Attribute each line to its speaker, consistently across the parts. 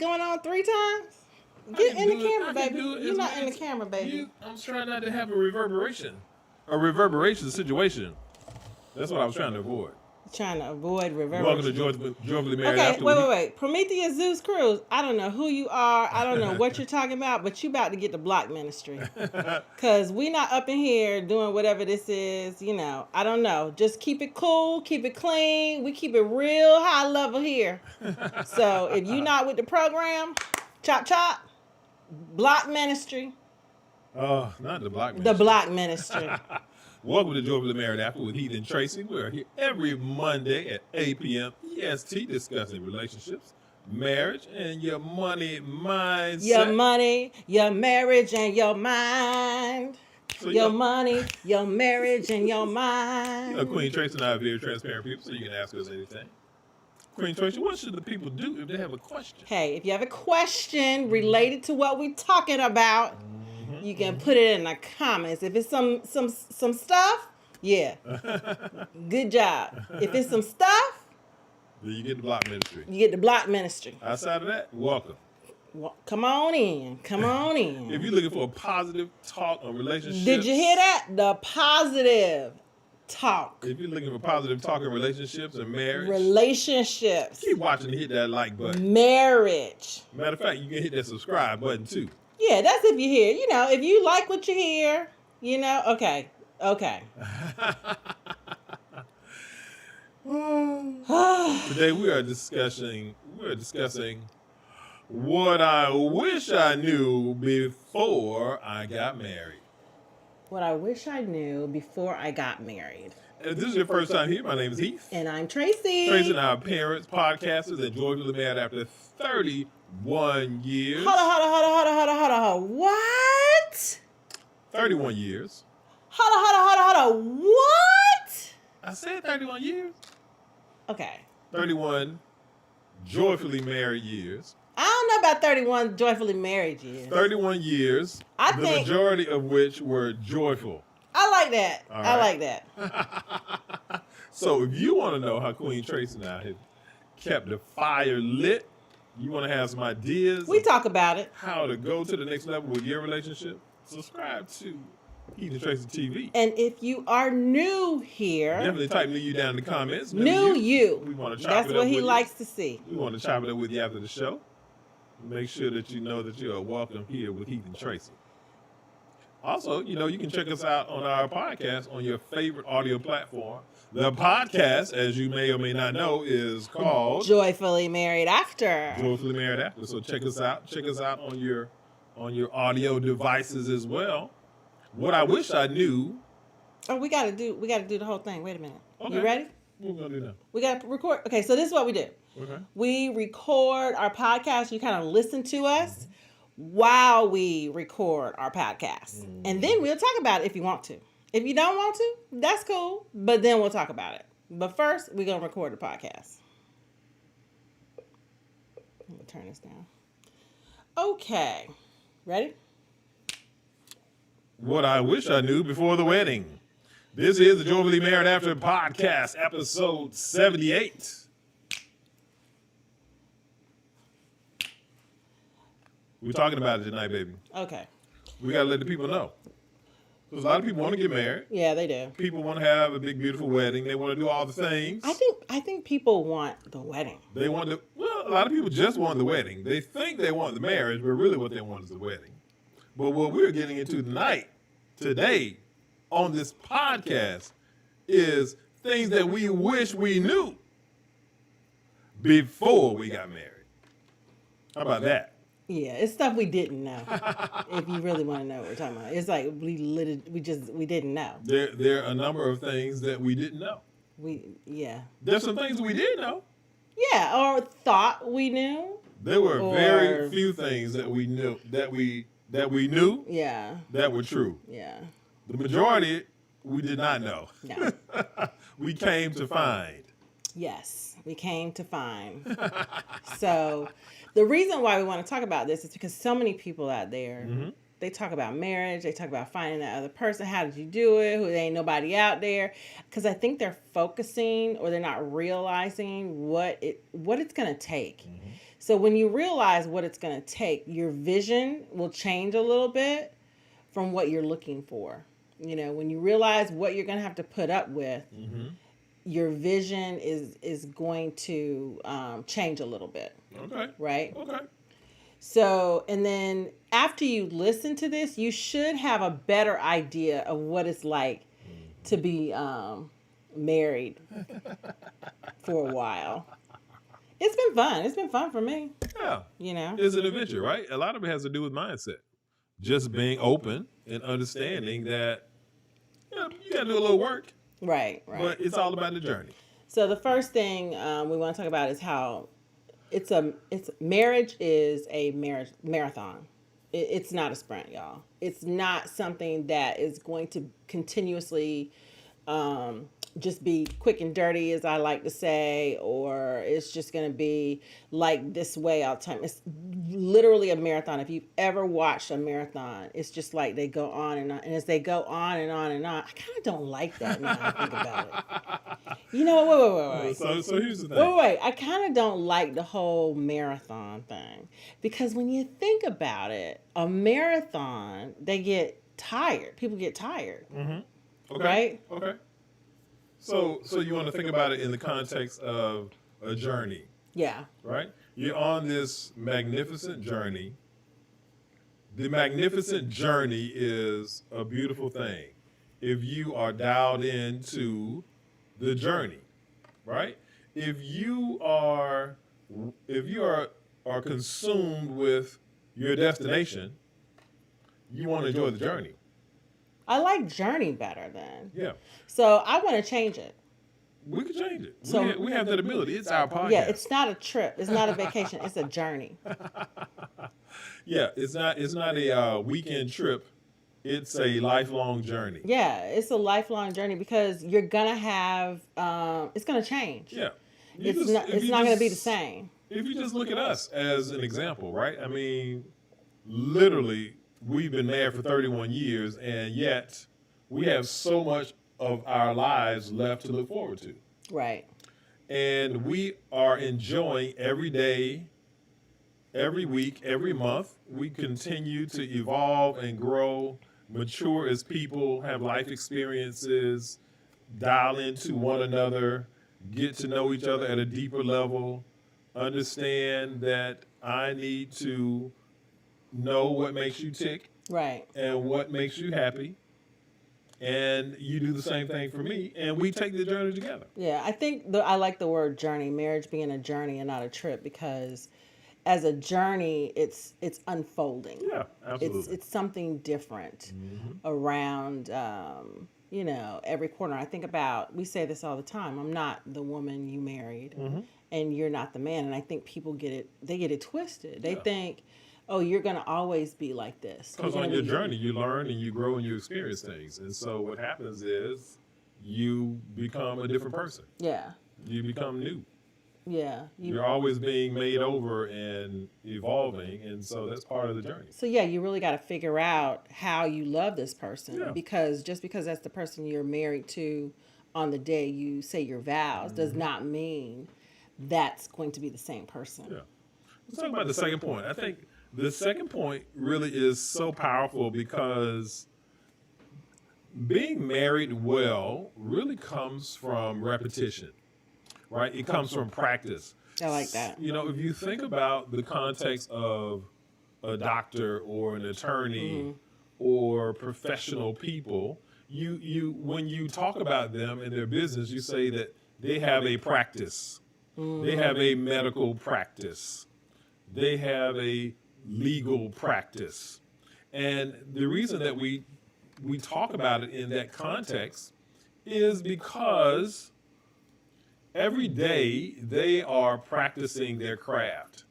Speaker 1: going on 3 times? Get in the camera, baby. You're not in the camera, baby.
Speaker 2: I'm trying not to have a reverberation situation. That's what I was trying to avoid.
Speaker 1: Trying to avoid reverberation.
Speaker 2: Welcome to Joyfully Married
Speaker 1: Okay,
Speaker 2: After.
Speaker 1: wait. Prometheus Zeus Cruz. I don't know who you are. I don't know what you're talking about, but you about to get the block ministry. Because we not up in here doing whatever this is, I don't know. Just keep it cool, keep it clean. We keep it real high level here. So if you not with the program, chop chop, block ministry.
Speaker 2: Oh, not the block ministry.
Speaker 1: The block ministry.
Speaker 2: Welcome to Joyfully Married After with Heath and Tracy. We're here every Monday at 8 p.m. EST discussing relationships, marriage, and your money mindset.
Speaker 1: Your money, your marriage, and your mind. So your money, your marriage, and your mind.
Speaker 2: Queen Tracy and I are very transparent people, so you can ask us anything. Queen Tracy, what should the people do if they have a question?
Speaker 1: Hey, if you have a question related to what we're talking about, you can put it in the comments. If it's some stuff, yeah. Good job. If it's some stuff,
Speaker 2: then you get the block ministry.
Speaker 1: You get the block ministry.
Speaker 2: Outside of that, welcome.
Speaker 1: Well, come on in.
Speaker 2: If you're looking for a positive talk on relationships.
Speaker 1: Did you hear that? The positive talk.
Speaker 2: If you're looking for positive talk in relationships and marriage.
Speaker 1: Relationships.
Speaker 2: Keep watching and hit that like button.
Speaker 1: Marriage.
Speaker 2: Matter of fact, you can hit that subscribe button too.
Speaker 1: Yeah, that's if you hear. If you like what you hear, okay.
Speaker 2: Today we are discussing what I wish I knew before I got married.
Speaker 1: What I wish I knew before I got married.
Speaker 2: If this is your first time here, my name is Heath.
Speaker 1: And I'm Tracy.
Speaker 2: Tracy and I are parents, podcasters, and joyfully married after 31 years.
Speaker 1: Hold on. What?
Speaker 2: 31 years.
Speaker 1: Hold on. What?
Speaker 2: I said 31 years.
Speaker 1: Okay.
Speaker 2: 31 joyfully married years.
Speaker 1: I don't know about 31 joyfully married years.
Speaker 2: 31 years, the majority of which were joyful.
Speaker 1: I like that.
Speaker 2: Right.
Speaker 1: I like that.
Speaker 2: So if you want to know how Queen Tracy and I have kept the fire lit, you want to have some ideas.
Speaker 1: We talk about it.
Speaker 2: How to go to the next level with your relationship, subscribe to Heath and Tracy TV.
Speaker 1: And if you are new here,
Speaker 2: definitely type new you down in the comments.
Speaker 1: New you.
Speaker 2: We want to chop
Speaker 1: That's
Speaker 2: it up
Speaker 1: what he
Speaker 2: with
Speaker 1: likes
Speaker 2: you.
Speaker 1: To see.
Speaker 2: We want to chop it up with you after the show. Make sure that you know that you are welcome here with Heath and Tracy. Also, you can check us out on our podcast on your favorite audio platform. The podcast, as you may or may not know, is called
Speaker 1: Joyfully Married After.
Speaker 2: Joyfully Married After. So check us out. Check us out on your audio devices as well. What I wish I knew.
Speaker 1: Oh, we gotta do the whole thing. Wait a minute.
Speaker 2: Okay.
Speaker 1: You ready?
Speaker 2: What we gonna do now?
Speaker 1: We gotta record. Okay, so this is what we do.
Speaker 2: Okay.
Speaker 1: We record our podcast. You kind of listen to us while we record our podcast. And then we'll talk about it if you want to. If you don't want to, that's cool. But then we'll talk about it. But first, we're going to record the podcast. Let me turn this down. Okay. Ready?
Speaker 2: What I wish I knew before the wedding. This is the Joyfully Married After podcast, episode 78. We're talking about it tonight, baby.
Speaker 1: Okay.
Speaker 2: We got to let the people know. Because a lot of people want to get married.
Speaker 1: Yeah, they do.
Speaker 2: People want to have a big, beautiful wedding. They want to do all the things.
Speaker 1: I think people want the wedding.
Speaker 2: They want a lot of people just want the wedding. They think they want the marriage, but really what they want is the wedding. But what we're getting into today, on this podcast, is things that we wish we knew before we got married. How about that?
Speaker 1: Yeah, it's stuff we didn't know. If you really want to know what we're talking about, it's like we didn't know.
Speaker 2: There are a number of things that we didn't know. There's some things we did know.
Speaker 1: Yeah, or thought we knew.
Speaker 2: There were very few things that we knew that we knew.
Speaker 1: Yeah.
Speaker 2: That were true.
Speaker 1: Yeah.
Speaker 2: The majority we did not know.
Speaker 1: No.
Speaker 2: We came to find.
Speaker 1: Yes, we came to find. So the reason why we want to talk about this is because so many people out there, they talk about marriage, they talk about finding that other person. How did you do it? There ain't nobody out there. Because I think they're focusing or they're not realizing what it's going to take So when you realize what it's going to take, your vision will change a little bit from what you're looking for. When you realize what you're going to have to put up with, your vision is going to change a little bit.
Speaker 2: Okay.
Speaker 1: Right?
Speaker 2: Okay.
Speaker 1: So, and then after you listen to this, you should have a better idea of what it's like to be married for a while. It's been fun. It's been fun for me.
Speaker 2: Yeah.
Speaker 1: You know?
Speaker 2: It's an adventure, right? A lot of it has to do with mindset. Just being open and understanding that you got to do a little work,
Speaker 1: Right.
Speaker 2: but it's all about the journey.
Speaker 1: So the first thing we want to talk about is how marriage is a marathon. It's not a sprint, y'all. It's not something that is going to continuously just be quick and dirty, as I like to say, or it's just going to be like this way all the time. It's literally a marathon. If you've ever watched a marathon, it's just like they go on and on. And as they go on and on and on, I kind of don't like that now I think about it. You know what? Wait.
Speaker 2: So here's the thing.
Speaker 1: Wait. I kind of don't like the whole marathon thing. Because when you think about it, a marathon, they get tired. People get tired.
Speaker 2: Mm-hmm. Okay.
Speaker 1: Right?
Speaker 2: Okay. So you want to think about it in the context of a journey.
Speaker 1: Yeah.
Speaker 2: Right? You're on this magnificent journey. The magnificent journey is a beautiful thing if you are dialed into the journey, right? If you are consumed with your destination, you want to enjoy the journey.
Speaker 1: I like journey better then.
Speaker 2: Yeah.
Speaker 1: So I want to change it.
Speaker 2: We can change it.
Speaker 1: So
Speaker 2: we have that ability. It's our podcast.
Speaker 1: Yeah, it's not a trip. It's not a vacation. It's a journey.
Speaker 2: Yeah, it's not a weekend trip. It's a lifelong journey.
Speaker 1: Yeah, it's a lifelong journey because you're gonna have. It's gonna change.
Speaker 2: Yeah.
Speaker 1: It's not going to be the same.
Speaker 2: If you just look at us as an example, right? I mean, literally, we've been married for 31 years, and yet we have so much of our lives left to look forward to.
Speaker 1: Right.
Speaker 2: And we are enjoying every day, every week, every month. We continue to evolve and grow, mature as people, have life experiences, dial into one another, get to know each other at a deeper level, understand that I need to know what makes you tick.
Speaker 1: Right.
Speaker 2: And what makes you happy. And you do the same thing for me, and we take the journey together.
Speaker 1: Yeah, I think I like the word journey, marriage being a journey and not a trip, because as a journey, it's unfolding.
Speaker 2: Yeah, absolutely.
Speaker 1: It's something different around, every corner. I think about, we say this all the time, I'm not the woman you married, and you're not the man. And I think people get it twisted. They think, oh, you're going to always be like this.
Speaker 2: Because on your journey, you learn and you grow and you experience things. And so what happens is you become a different person.
Speaker 1: Yeah.
Speaker 2: You become new.
Speaker 1: Yeah.
Speaker 2: You're always being made over and evolving. And so that's part of the journey.
Speaker 1: So, yeah, you really got to figure out how you love this person.
Speaker 2: Yeah.
Speaker 1: Because just because that's the person you're married to on the day you say your vows does not mean that's going to be the same person.
Speaker 2: Yeah. Let's talk about the second point. I think the second point really is so powerful because being married well really comes from repetition, right? It comes from practice.
Speaker 1: I like that.
Speaker 2: You know, if you think about the context of a doctor or an attorney or professional people, you when you talk about them and their business, you say that they have a practice. They have a medical practice. They have a legal practice. And the reason that we talk about it in that context is because every day they are practicing their craft.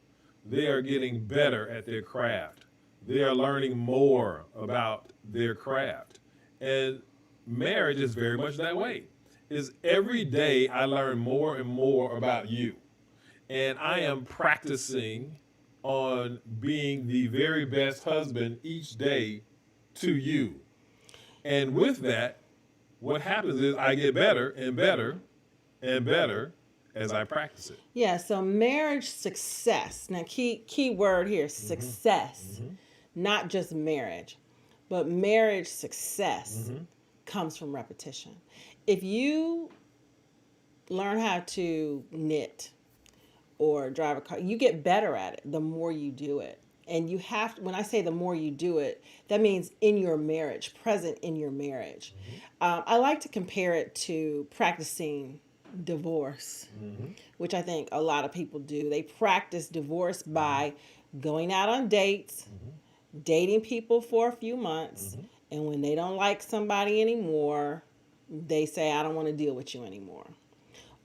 Speaker 2: They are getting better at their craft. They are learning more about their craft. And marriage is very much that way. Is every day I learn more and more about you. And I am practicing on being the very best husband each day to you. And with that, what happens is I get better and better and better as I practice it.
Speaker 1: Yeah, so marriage success. Now key word here, success. Not just marriage, but marriage success comes from repetition. If you learn how to knit or drive a car, you get better at it the more you do it. And you have to, when I say the more you do it, that means in your marriage, present in your marriage. I like to compare it to practicing divorce, which I think a lot of people do. They practice divorce by going out on dates, dating people for a few months, and when they don't like somebody anymore, they say, I don't want to deal with you anymore.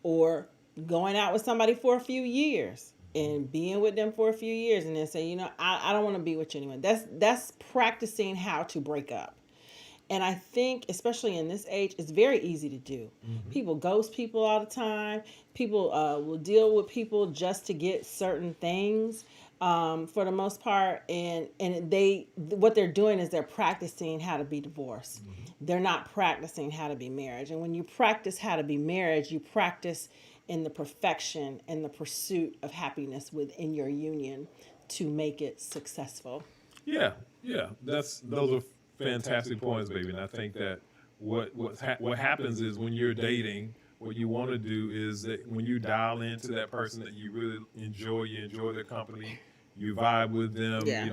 Speaker 1: Or going out with somebody for a few years and being with them for a few years and then say, I don't want to be with you anymore. That's practicing how to break up. And I think, especially in this age, it's very easy to do. People ghost people all the time. People will deal with people just to get certain things, for the most part. And what they're doing is they're practicing how to be divorced. They're not practicing how to be married. And when you practice how to be married, you practice in the perfection and the pursuit of happiness within your union to make it successful.
Speaker 2: Yeah, yeah. Those are fantastic points, baby. And I think that what happens is when you're dating, what you want to do is that when you dial into that person that you really enjoy, you enjoy their company, you vibe with them,
Speaker 1: Yeah.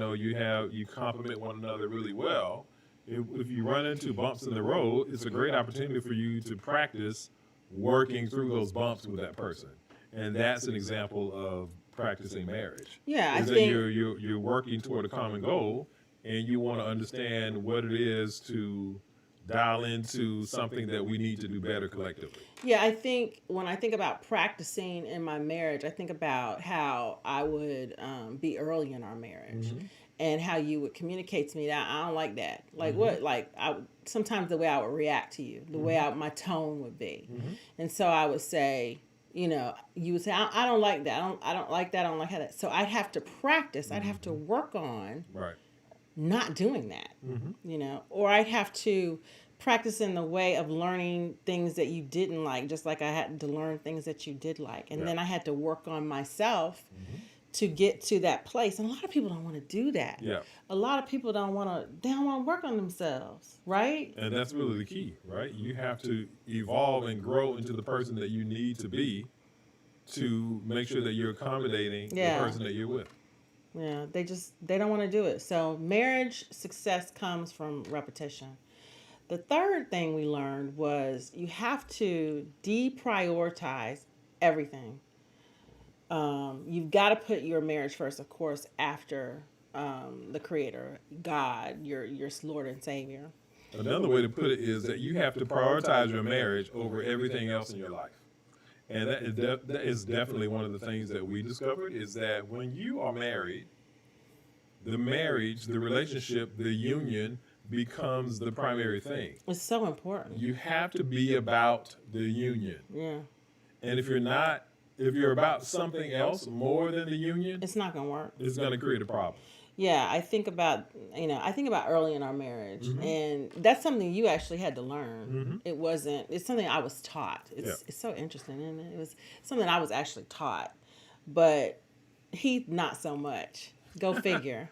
Speaker 2: you complement one another really well. If you run into bumps in the road, it's a great opportunity for you to practice working through those bumps with that person. And that's an example of practicing marriage.
Speaker 1: Yeah, I
Speaker 2: is that
Speaker 1: think
Speaker 2: you're working toward a common goal, and you want to understand what it is to dial into something that we need to do better collectively.
Speaker 1: Yeah, I think when I think about practicing in my marriage, I think about how I would be early in our marriage, and how you would communicate to me that I don't like that. Like what? Like sometimes the way I would react to you, the way my tone would be, and so I would say, you would say, I don't like that. I don't like that. I don't like how that. So I'd have to practice. I'd have to work on
Speaker 2: Right.
Speaker 1: not doing that, or I'd have to practice in the way of learning things that you didn't like, just like I had to learn things that you did like. And then I had to work on myself to get to that place. And a lot of people don't want to do that.
Speaker 2: Yeah.
Speaker 1: A lot of people don't want to work on themselves, right?
Speaker 2: And that's really the key, right? You have to evolve and grow into the person that you need to be to make sure that you're accommodating the person that you're with.
Speaker 1: Yeah, they don't want to do it. So marriage success comes from repetition. The third thing we learned was you have to deprioritize everything. You've got to put your marriage first, of course, after the Creator, God, your Lord and Savior.
Speaker 2: Another way to put it is that you have to prioritize your marriage over everything else in your life. And that is definitely one of the things that we discovered is that when you are married, the marriage, the relationship, the union becomes the primary thing.
Speaker 1: It's so important.
Speaker 2: You have to be about the union.
Speaker 1: Yeah.
Speaker 2: And if you're about something else more than the union,
Speaker 1: It's not going to work.
Speaker 2: it's going to create a problem.
Speaker 1: Yeah, I think about early in our marriage, and that's something you actually had to learn. It's something I was taught. It's so interesting, isn't it? It was something I was actually taught, but he not so much. Go figure.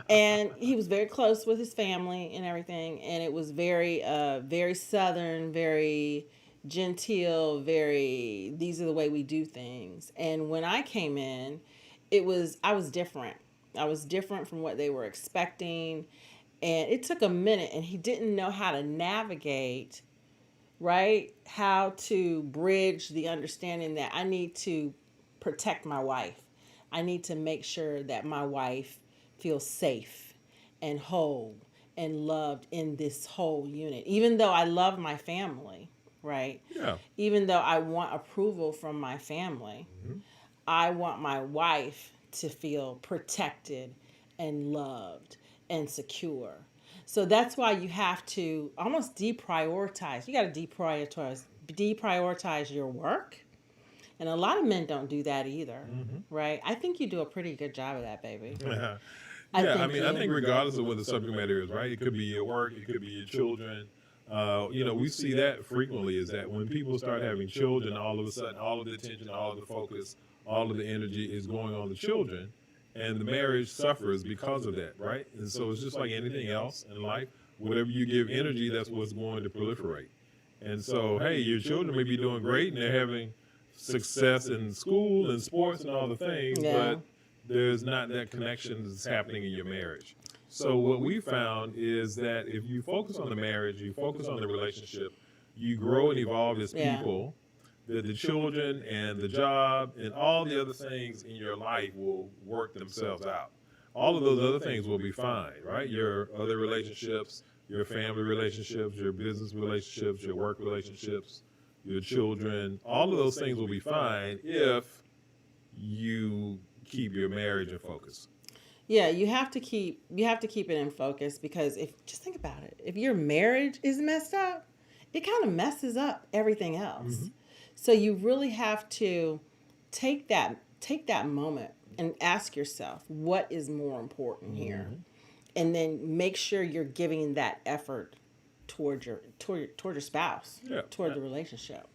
Speaker 1: And he was very close with his family and everything, and it was very, very Southern, very genteel, very. These are the way we do things. And when I came in, I was different. I was different from what they were expecting. And it took a minute, and he didn't know how to navigate, right? How to bridge the understanding that I need to protect my wife. I need to make sure that my wife feels safe and whole and loved in this whole unit. Even though I love my family, right?
Speaker 2: Yeah.
Speaker 1: Even though I want approval from my family, I want my wife to feel protected and loved and secure. So that's why you have to almost deprioritize. You got to deprioritize your work. And a lot of men don't do that either, right? I think you do a pretty good job of that, baby.
Speaker 2: I think regardless of what the subject matter is, right? It could be your work, it could be your children, We see that frequently is that when people start having children, all of a sudden, all of the attention, all of the focus, all of the energy is going on the children, and the marriage suffers because of that, right? And so it's just like anything else in life. Whatever you give energy, that's what's going to proliferate. And so, hey, your children may be doing great and they're having success in school and sports and all the things, but there's not that connection that's happening in your marriage. So what we found is that if you focus on the marriage, you focus on the relationship, you grow and evolve as people, that the children and the job and all the other things in your life will work themselves out. All of those other things will be fine, right? Your other relationships, your family relationships, your business relationships, your work relationships, your children, all of those things will be fine if you keep your marriage in focus.
Speaker 1: Yeah, you have to keep it in focus, because just think about it. If your marriage is messed up, it kind of messes up everything else. Mm-hmm. So you really have to take that moment and ask yourself, what is more important here? And then make sure you're giving that effort toward your spouse, toward the relationship.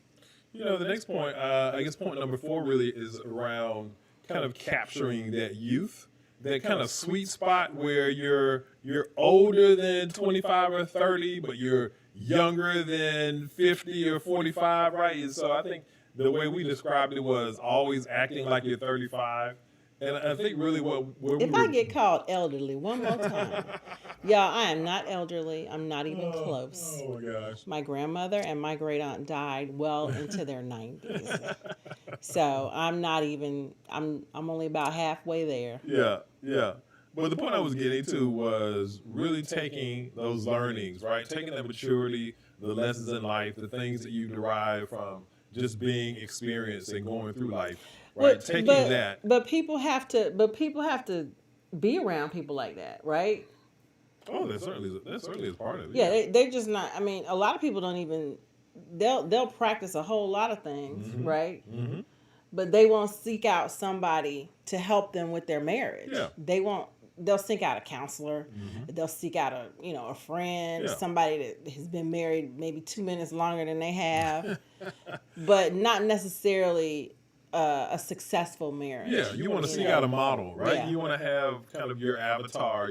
Speaker 2: The next point, I guess point number 4 really is around kind of capturing that youth, that kind of sweet spot where you're older than 25 or 30, but you're younger than 50 or 45, right? And so I think the way we described it was always acting like you're 35. And I think really
Speaker 1: if I get called elderly one more time, y'all, I am not elderly. I'm not even close.
Speaker 2: Oh my gosh.
Speaker 1: My grandmother and my great aunt died well into their 90s. So I'm not even, I'm only about halfway there.
Speaker 2: Yeah. But the point I was getting to was really taking those learnings, right? Taking that maturity, the lessons in life, the things that you derive from just being experienced and going through life. Right,
Speaker 1: but people have to be around people like that, right?
Speaker 2: Oh, that certainly is part of it.
Speaker 1: Yeah, they're just not. I mean, a lot of people don't even. They'll practice a whole lot of things, right? Mm-hmm. But they won't seek out somebody to help them with their marriage. Yeah. They'll seek out a counselor. Mm-hmm. They'll seek out a friend, somebody that has been married maybe 2 minutes longer than they have, but not necessarily a successful marriage.
Speaker 2: Yeah, you want to seek out a model, right? Yeah. You want to have kind of your avatar,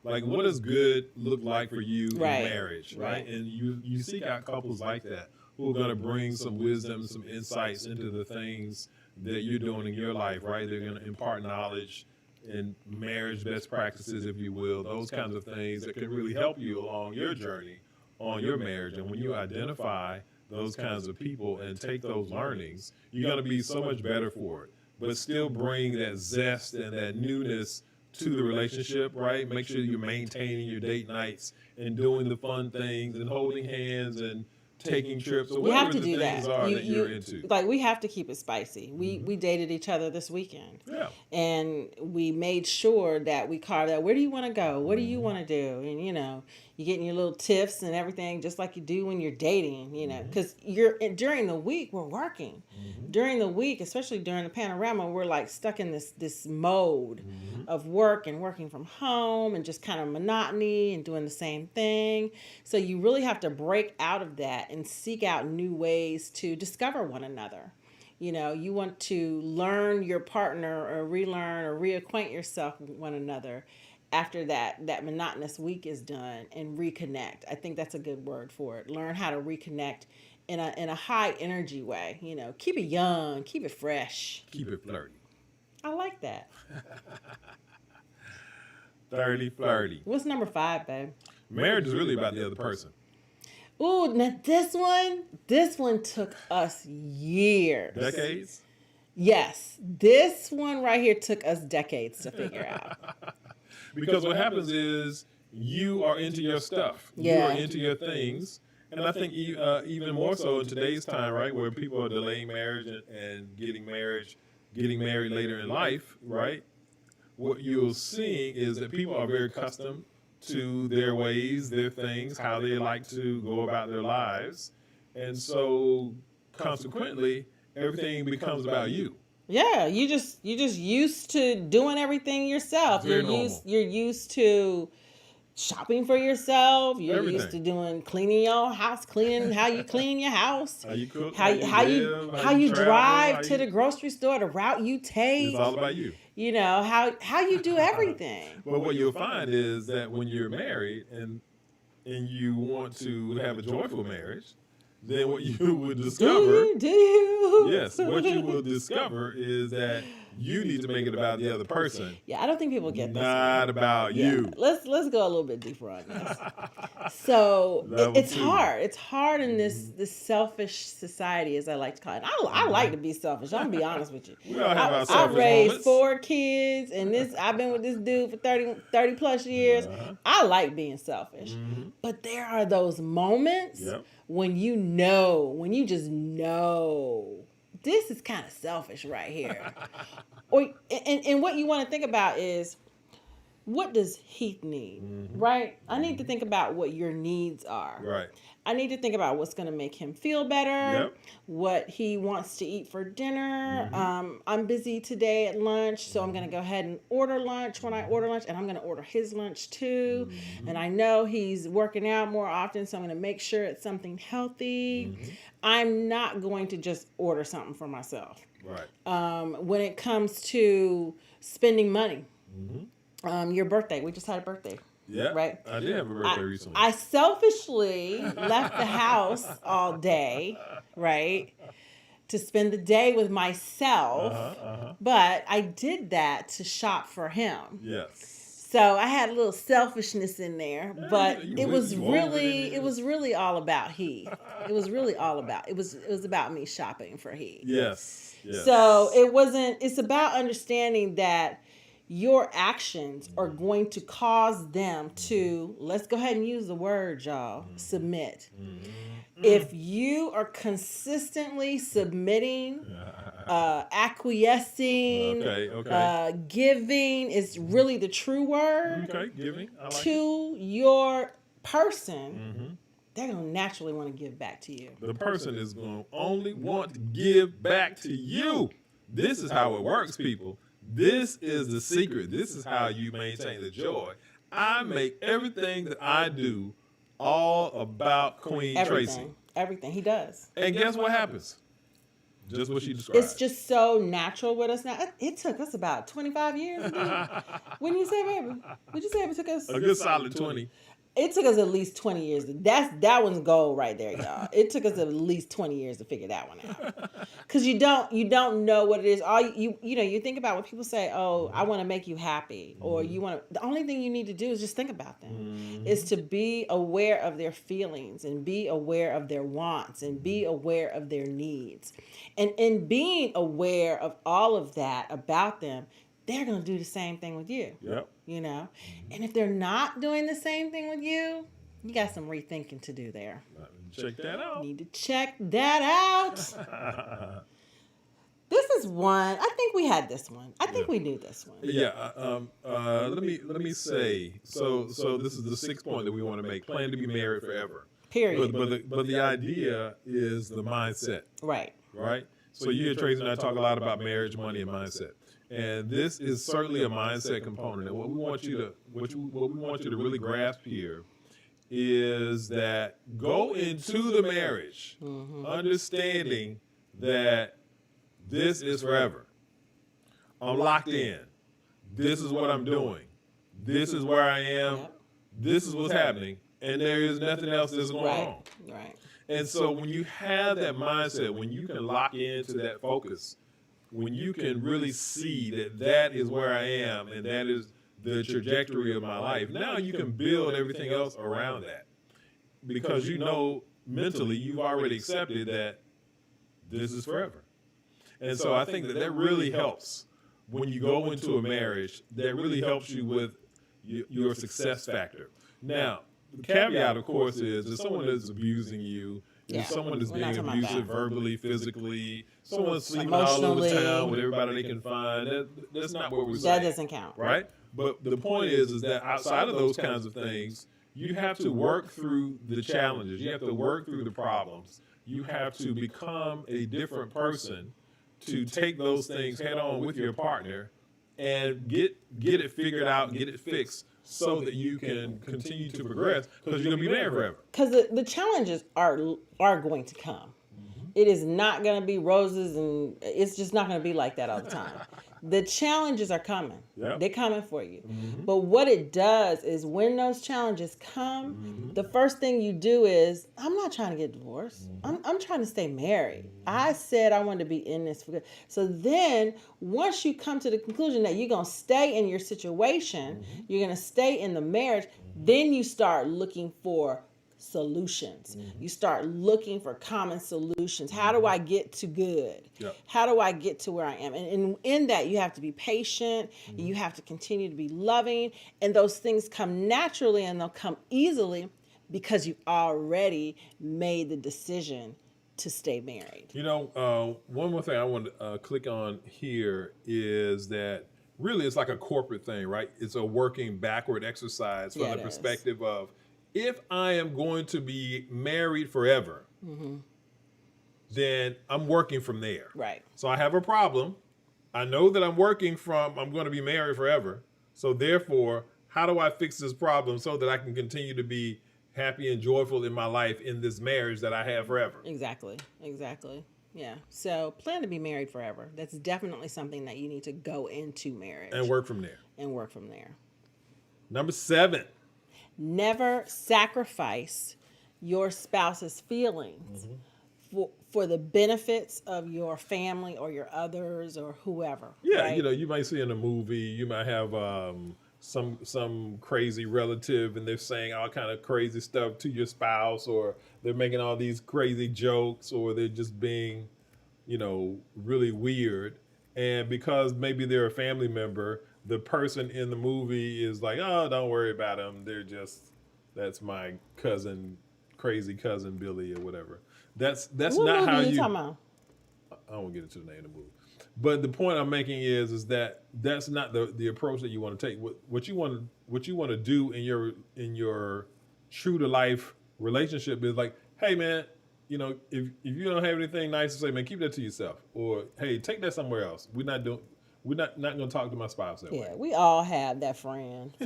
Speaker 2: what does good look like for you in marriage, right? And you seek out couples like that who are going to bring some wisdom, some insights into the things that you're doing in your life, right? They're going to impart knowledge and marriage best practices, if you will, those kinds of things that can really help you along your journey on your marriage. And when you identify those kinds of people and take those learnings, you're going to be so much better for it, but still bring that zest and that newness to the relationship, right? Make sure you're maintaining your date nights and doing the fun things and holding hands and taking trips or whatever the things are that you're into.
Speaker 1: Like, we have to keep it spicy. We dated each other this weekend.
Speaker 2: Yeah.
Speaker 1: And we made sure that we carved out, where do you want to go? What do you want to do? And, you're getting your little tips and everything, just like you do when you're dating, because during the week, we're working. Mm-hmm. During the week, especially during the panorama, we're like stuck in this mode of work and working from home and just kind of monotony and doing the same thing. So you really have to break out of that and seek out new ways to discover one another. You want to learn your partner or relearn or reacquaint yourself with one another after that monotonous week is done, and reconnect. I think that's a good word for it. Learn how to reconnect in a high energy way. Keep it young, keep it fresh.
Speaker 2: Keep it flirty.
Speaker 1: I like that.
Speaker 2: 30 flirty.
Speaker 1: What's number 5, babe?
Speaker 2: Marriage is really about the other person.
Speaker 1: Ooh, now this one took us years.
Speaker 2: Decades?
Speaker 1: Yes. This one right here took us decades to figure out.
Speaker 2: Because what happens is you are into your stuff. Yeah. You are into your things. And I think even more so in today's time, right, where people are delaying marriage and getting married later in life, right? What you're seeing is that people are very accustomed to their ways, their things, how they like to go about their lives. And so consequently, everything becomes about you.
Speaker 1: Yeah, you just used to doing everything yourself.
Speaker 2: Very normal.
Speaker 1: You're used to shopping for yourself. You're used to
Speaker 2: Everything.
Speaker 1: doing cleaning your house, cleaning how you clean your house,
Speaker 2: How you cook,
Speaker 1: how live, how you
Speaker 2: travel,
Speaker 1: drive to the grocery store, the route you
Speaker 2: it's
Speaker 1: take.
Speaker 2: all about you.
Speaker 1: You know how you do everything.
Speaker 2: But what you'll find is that when you're married and you want to have a joyful marriage, then what you would discover,
Speaker 1: Do you?
Speaker 2: yes, what you will discover is that you need to make it about the other person,
Speaker 1: Yeah, I don't think people get this.
Speaker 2: not about you.
Speaker 1: Let's go a little bit deeper on this. So it's
Speaker 2: two.
Speaker 1: hard. It's hard in this selfish society, as I like to call it. I like to be selfish. I'm gonna be honest with you.
Speaker 2: We all have our
Speaker 1: I've
Speaker 2: selfish
Speaker 1: raised
Speaker 2: moments.
Speaker 1: 4 kids, and I've been with this dude for 30 plus years. I like being selfish, but there are those moments when you just know this is kind of selfish right here. And what you want to think about is, what does Heath need, right? I need to think about what your needs are.
Speaker 2: Right.
Speaker 1: I need to think about what's going to make him feel better, what he wants to eat for dinner. I'm busy today at lunch, so I'm going to go ahead and order lunch when I order lunch, and I'm going to order his lunch too. And I know he's working out more often, so I'm going to make sure it's something healthy. I'm not going to just order something for myself.
Speaker 2: Right.
Speaker 1: When it comes to spending money, your birthday, we just had a birthday.
Speaker 2: Yeah.
Speaker 1: Right.
Speaker 2: I did have a birthday recently.
Speaker 1: I selfishly left the house all day, right, to spend the day with myself. But I did that to shop for him.
Speaker 2: Yes.
Speaker 1: So I had a little selfishness in there, but it was really all about Heath. It was really all about it was about me shopping for Heath.
Speaker 2: Yes.
Speaker 1: So it's about understanding that your actions are going to cause them to, let's go ahead and use the word, y'all, submit. If you are consistently submitting, acquiescing, giving is really the true word.
Speaker 2: Giving. I like
Speaker 1: to your person, they're going to naturally want to give back to you.
Speaker 2: The person is going to only want to give back to you. This is how it works, people. This is the secret. This is how you maintain the joy. I make everything that I do all about Queen Tracy.
Speaker 1: Everything he does.
Speaker 2: And guess what happens? Just what she described.
Speaker 1: It's just so natural with us now. It took us about 25 years to do it. When you say, baby? Would you say it took us?
Speaker 2: A good solid 20.
Speaker 1: It took us at least 20 years. That one's gold right there, y'all. It took us at least 20 years to figure that one out. Because you don't know what it is. All you think about when people say, "Oh, I want to make you happy," or you want to. The only thing you need to do is just think about them. Is to be aware of their feelings and be aware of their wants and be aware of their needs, and in being aware of all of that about them, they're going to do the same thing with you.
Speaker 2: Yep.
Speaker 1: You know? And if they're not doing the same thing with you, you got some rethinking to do there.
Speaker 2: Check that out.
Speaker 1: Need to check that out. This is one. I think we had this one. I think we knew this one.
Speaker 2: Yeah. Let me say. So this is the 6th point that we want to make. Plan to be married forever.
Speaker 1: Period.
Speaker 2: But the idea is the mindset.
Speaker 1: Right.
Speaker 2: Right. So you hear Tracy and I talk a lot about marriage, money, and mindset. And this is certainly a mindset component. And what we want you to really grasp here is that go into the marriage understanding that this is forever. I'm locked in. This is what I'm doing. This is where I am. Yep. This is what's happening. And there is nothing else that's going on.
Speaker 1: Right.
Speaker 2: And so when you have that mindset, when you can lock into that focus, when you can really see that is where I am and that is the trajectory of my life, now you can build everything else around that. Because you know mentally you've already accepted that this is forever. And so I think that really helps when you go into a marriage. That really helps you with your success factor. Now, the caveat, of course, is if someone is abusing you, if someone is being abusive verbally, physically, someone's sleeping all over town with everybody they can find, that's not what we're saying.
Speaker 1: That doesn't count.
Speaker 2: Right? But the point is that outside of those kinds of things, you have to work through the challenges. You have to work through the problems. You have to become a different person to take those things head on with your partner and get it figured out, get it fixed, so that you can continue to progress, because you're gonna be married forever.
Speaker 1: Because the challenges are going to come. It is not going to be roses, and it's just not going to be like that all the time. The challenges are coming.
Speaker 2: Yep.
Speaker 1: They're coming for you. But what it does is when those challenges come, the first thing you do is, I'm not trying to get divorced. I'm trying to stay married. I said I wanted to be in this for good. So then once you come to the conclusion that you're going to stay in your situation, you're going to stay in the marriage, then you start looking for solutions. You start looking for common solutions. How do I get to good?
Speaker 2: Yep.
Speaker 1: How do I get to where I am? And in that, you have to be patient. You have to continue to be loving. And those things come naturally, and they'll come easily because you already made the decision to stay married.
Speaker 2: You know, one more thing I want to click on here is that really it's like a corporate thing, right? It's a working backward exercise from the perspective of, if I am going to be married forever, then I'm working from there.
Speaker 1: Right.
Speaker 2: So I have a problem. I know that I'm going to be married forever. So therefore, how do I fix this problem so that I can continue to be happy and joyful in my life in this marriage that I have forever?
Speaker 1: Exactly. Yeah. So plan to be married forever. That's definitely something that you need to go into marriage.
Speaker 2: And work from there.
Speaker 1: Number
Speaker 2: 7.
Speaker 1: Never sacrifice your spouse's feelings for the benefits of your family or your others or whoever.
Speaker 2: Yeah,
Speaker 1: right?
Speaker 2: you know, you might see in a movie, you might have some crazy relative, and they're saying all kind of crazy stuff to your spouse, or they're making all these crazy jokes, or they're just being, you know, really weird. And because maybe they're a family member, the person in the movie is like, oh, don't worry about them. That's my cousin, crazy cousin Billy or whatever. That's
Speaker 1: what
Speaker 2: not how you.
Speaker 1: Talking about?
Speaker 2: I won't get into the name of the movie. But the point I'm making is that that's not the approach that you want to take. What you want to do in your true to life relationship is like, hey man, you know, if you don't have anything nice to say, man, keep that to yourself. Or hey, take that somewhere else. We're not going to talk to my spouse that way.
Speaker 1: Yeah, we all have that friend.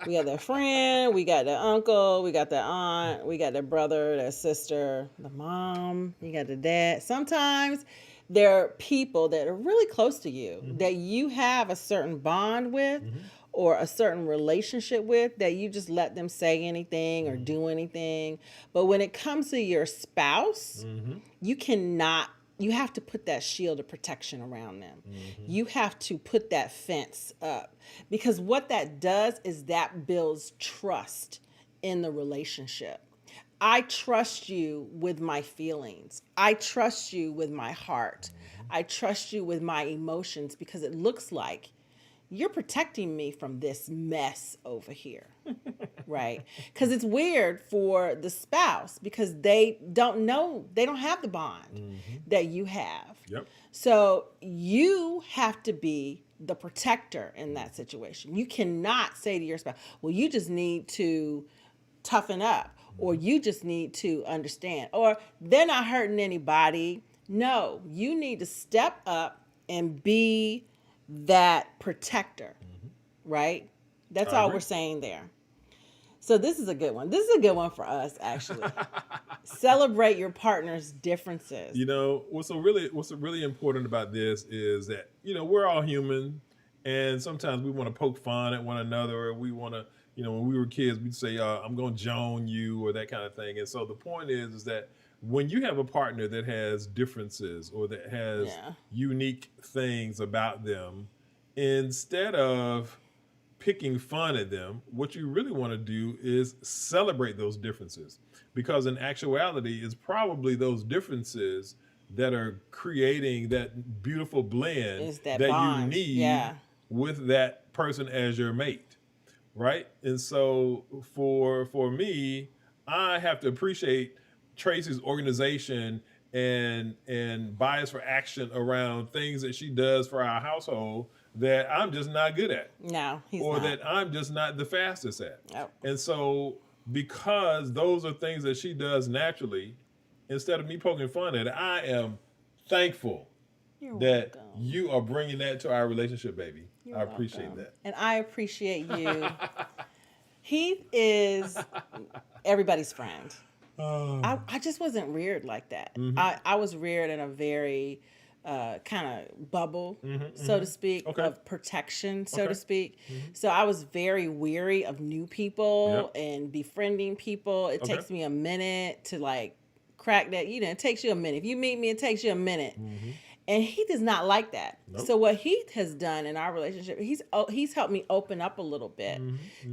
Speaker 1: We have that friend, we got that uncle, we got that aunt, we got that brother, that sister, the mom, you got the dad. Sometimes there are people that are really close to you that you have a certain bond with or a certain relationship with, that you just let them say anything or do anything. But when it comes to your spouse, you have to put that shield of protection around them. You have to put that fence up, because what that does is that builds trust in the relationship. I trust you with my feelings. I trust you with my heart. I trust you with my emotions, because it looks like you're protecting me from this mess over here, right? Because it's weird for the spouse, because they don't have the bond that you have.
Speaker 2: Yep.
Speaker 1: So you have to be the protector in that situation. You cannot say to your spouse, well, you just need to toughen up, or you just need to understand, or they're not hurting anybody. No, you need to step up and be that protector, right? That's all we're saying there. So this is a good one. This is a good one for us, actually. Celebrate your partner's differences.
Speaker 2: You know, what's really important about this is that, you know, we're all human, and sometimes we want to poke fun at one another, or we want to, you know, when we were kids, we'd say, I'm going to joan you, or that kind of thing. And so the point is that when you have a partner that has differences, or that has unique things about them, instead of picking fun at them, what you really want to do is celebrate those differences, because in actuality, it's probably those differences that are creating that beautiful blend that you need with that person as your mate, right? And so for me, I have to appreciate Tracy's organization and bias for action around things that she does for our household that I'm just not good at.
Speaker 1: No, he's
Speaker 2: or
Speaker 1: not.
Speaker 2: that I'm just not the fastest at.
Speaker 1: Nope.
Speaker 2: And so because those are things that she does naturally, instead of me poking fun at it, I am thankful
Speaker 1: You're
Speaker 2: that
Speaker 1: welcome.
Speaker 2: you are bringing that to our relationship, baby.
Speaker 1: You're
Speaker 2: I appreciate
Speaker 1: welcome.
Speaker 2: that.
Speaker 1: And I appreciate you. Heath is everybody's friend. I just wasn't reared like that. I was reared in a very kind of bubble, so to speak,
Speaker 2: Okay.
Speaker 1: of protection, so
Speaker 2: Okay.
Speaker 1: to speak. So I was very weary of new people
Speaker 2: Yep.
Speaker 1: and befriending people. It
Speaker 2: Okay.
Speaker 1: takes me a minute to like crack that. You know, it takes you a minute. If you meet me, it takes you a minute. And he does not like that.
Speaker 2: Nope.
Speaker 1: So what Heath has done in our relationship, he's helped me open up a little bit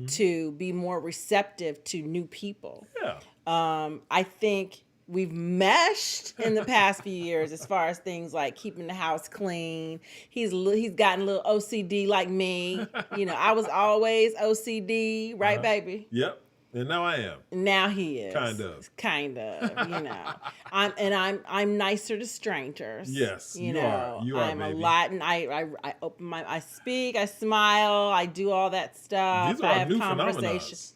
Speaker 1: to be more receptive to new people.
Speaker 2: Yeah.
Speaker 1: I think we've meshed in the past few years as far as things like keeping the house clean. He's gotten a little OCD like me. You know, I was always OCD, right, baby?
Speaker 2: Yep. And now I am.
Speaker 1: Now he is.
Speaker 2: Kind of.
Speaker 1: You know. I'm nicer to strangers.
Speaker 2: Yes,
Speaker 1: You
Speaker 2: you
Speaker 1: know,
Speaker 2: are. You are,
Speaker 1: I'm
Speaker 2: baby.
Speaker 1: a lot, and I open I speak, I smile, I do all that stuff.
Speaker 2: These are
Speaker 1: I
Speaker 2: our
Speaker 1: have
Speaker 2: new
Speaker 1: conversations.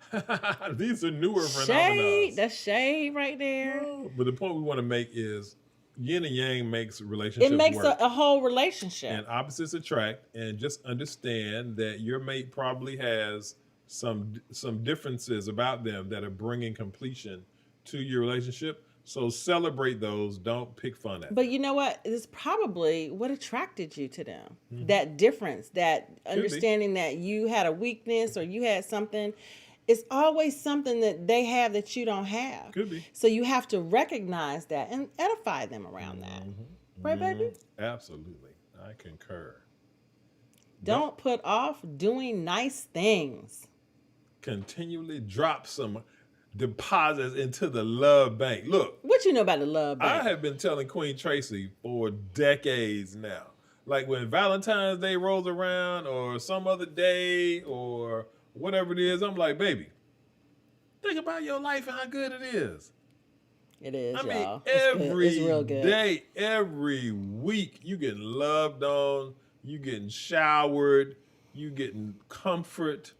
Speaker 2: phenomena. These are newer
Speaker 1: Shade,
Speaker 2: phenomena.
Speaker 1: that's shade right there.
Speaker 2: But the point we want to make is yin and yang makes relationships
Speaker 1: It makes
Speaker 2: work.
Speaker 1: a whole relationship.
Speaker 2: And opposites attract, and just understand that your mate probably has some differences about them that are bringing completion to your relationship. So celebrate those. Don't pick fun at them.
Speaker 1: But you know what? It's probably what attracted you to them. That difference, that understanding that you had a weakness or you had something. It's always something that they have that you don't have.
Speaker 2: Could be.
Speaker 1: So you have to recognize that and edify them around that. Right, baby?
Speaker 2: Absolutely. I concur.
Speaker 1: Don't put off doing nice things.
Speaker 2: Continually drop some deposits into the love bank. Look,
Speaker 1: What you know about the love bank?
Speaker 2: I have been telling Queen Tracy for decades now. Like when Valentine's Day rolls around or some other day or whatever it is, I'm like, baby, think about your life and how good it is.
Speaker 1: It is,
Speaker 2: I mean,
Speaker 1: y'all. It's good.
Speaker 2: every
Speaker 1: It's real good.
Speaker 2: day, every week, you getting loved on, you getting showered, you getting comfort,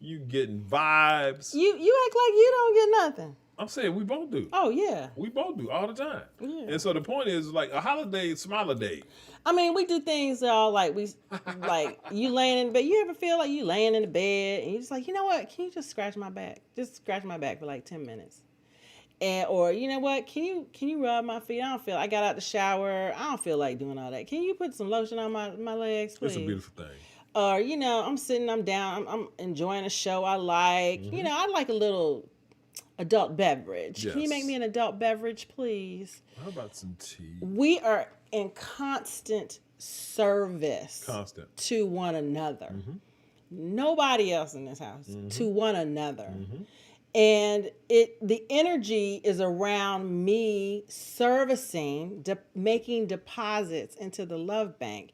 Speaker 2: you getting vibes.
Speaker 1: You act like you don't get nothing.
Speaker 2: I'm saying we both do.
Speaker 1: Oh yeah.
Speaker 2: We both do all the time.
Speaker 1: Yeah.
Speaker 2: And so the point is like a holiday, smile a day.
Speaker 1: I mean, we do things all like like you laying in bed. You ever feel like you laying in the bed and you just like, you know what? Can you just scratch my back? Just scratch my back for like 10 minutes. And or you know what? Can you rub my feet? I got out the shower. I don't feel like doing all that. Can you put some lotion on my legs, please?
Speaker 2: It's a beautiful thing.
Speaker 1: Or you know, I'm down. I'm enjoying a show I like. You know, I like a little adult beverage.
Speaker 2: Yes.
Speaker 1: Can you make me an adult beverage, please?
Speaker 2: How about some tea?
Speaker 1: We are in constant service to one another. Nobody else in this house, to one another. And the energy is around me servicing, making deposits into the love bank,